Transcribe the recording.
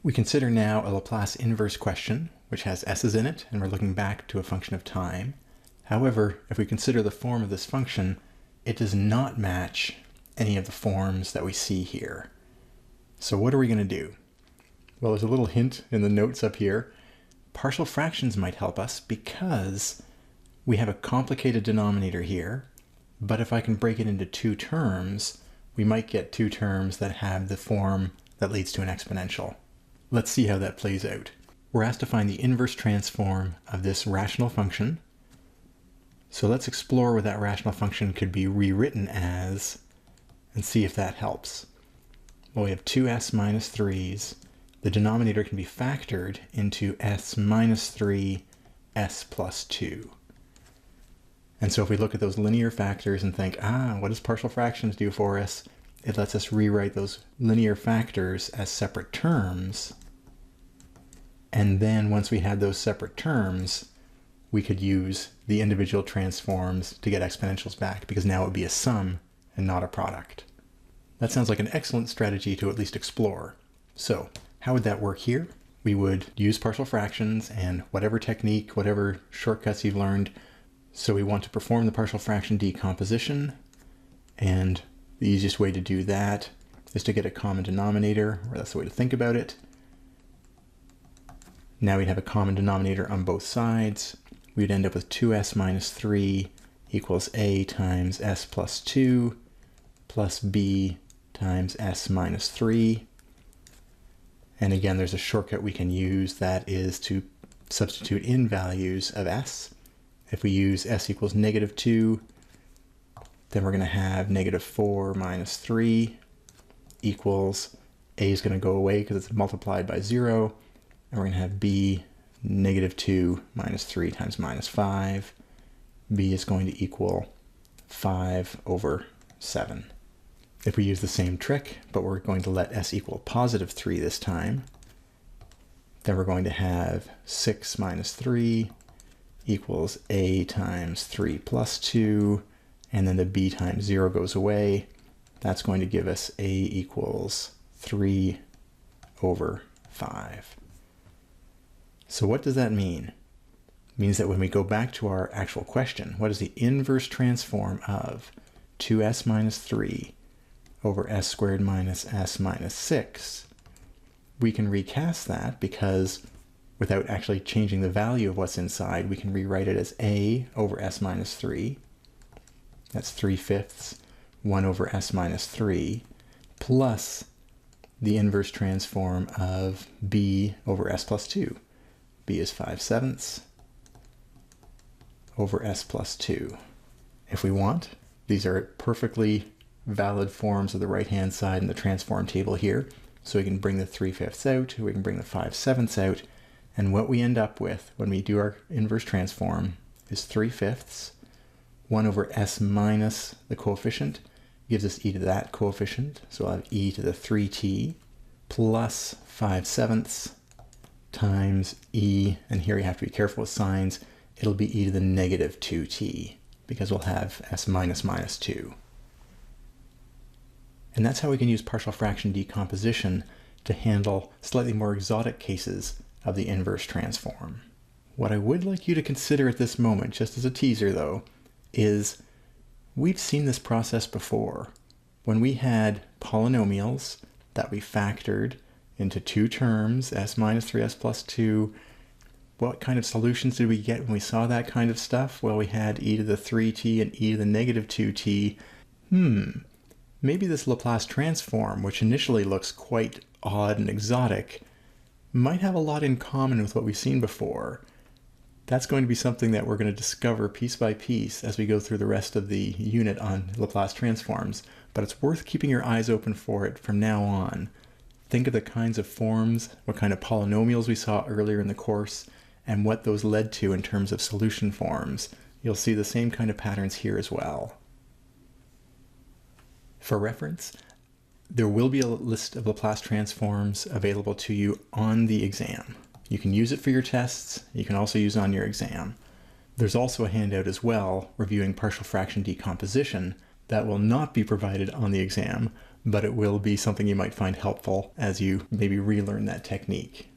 We consider now a Laplace inverse question, which has s's in it, and we're looking back to a function of time. However, if we consider the form of this function, it does not match any of the forms that we see here. So what are we going to do? Well, there's a little hint in the notes up here. Partial fractions might help us because we have a complicated denominator here, but if I can break it into two terms, we might get two terms that have the form that leads to an exponential. Let's see how that plays out. We're asked to find the inverse transform of this rational function. So let's explore what that rational function could be rewritten as and see if that helps. Well, we have 2s minus 3's. The denominator can be factored into s minus 3, s plus 2. And so if we look at those linear factors and think, what does partial fractions do for us? It lets us rewrite those linear factors as separate terms. And then once we had those separate terms, we could use the individual transforms to get exponentials back, because now it would be a sum and not a product. That sounds like an excellent strategy to at least explore. So how would that work here? We would use partial fractions and whatever technique, whatever shortcuts you've learned. So we want to perform the partial fraction decomposition, and the easiest way to do that is to get a common denominator, or that's the way to think about it. Now we'd have a common denominator on both sides. We'd end up with 2s minus 3 equals a times s plus 2 plus b times s minus 3. And again, there's a shortcut we can use, that is to substitute in values of s. If we use s equals negative 2, then we're going to have negative 4 minus 3 equals, a is going to go away because it's multiplied by 0, and we're going to have b negative 2 minus 3 times minus 5. b is going to equal 5 over 7. If we use the same trick, but we're going to let s equal positive 3 this time, then we're going to have 6 minus 3 equals a times 3 plus 2, and then the b times 0 goes away. That's going to give us a equals 3 over 5. So what does that mean? It means that when we go back to our actual question, what is the inverse transform of 2s minus 3 over s squared minus s minus 6? We can recast that because without actually changing the value of what's inside, we can rewrite it as a over s minus 3. That's 3/5, 1 over s minus 3, plus the inverse transform of b over s plus 2. b is 5/7 over s plus 2. If we want, these are perfectly valid forms of the right-hand side in the transform table here. So we can bring the 3/5 out, we can bring the 5/7 out, and what we end up with when we do our inverse transform is 3/5. 1 over s minus the coefficient gives us e to that coefficient, so we'll have e to the 3t plus 5/7 times e, and here you have to be careful with signs, it'll be e to the negative 2t, because we'll have s minus minus 2. And that's how we can use partial fraction decomposition to handle slightly more exotic cases of the inverse transform. What I would like you to consider at this moment, just as a teaser though, is we've seen this process before. When we had polynomials that we factored into two terms, s minus 3s plus 2, what kind of solutions did we get when we saw that kind of stuff? Well, we had e to the 3t and e to the negative 2t. Maybe this Laplace transform, which initially looks quite odd and exotic, might have a lot in common with what we've seen before. That's going to be something that we're going to discover piece by piece as we go through the rest of the unit on Laplace transforms, but it's worth keeping your eyes open for it from now on. Think of the kinds of forms, what kind of polynomials we saw earlier in the course, and what those led to in terms of solution forms. You'll see the same kind of patterns here as well. For reference, there will be a list of Laplace transforms available to you on the exam. You can use it for your tests. You can also use it on your exam. There's also a handout as well reviewing partial fraction decomposition that will not be provided on the exam, but it will be something you might find helpful as you maybe relearn that technique.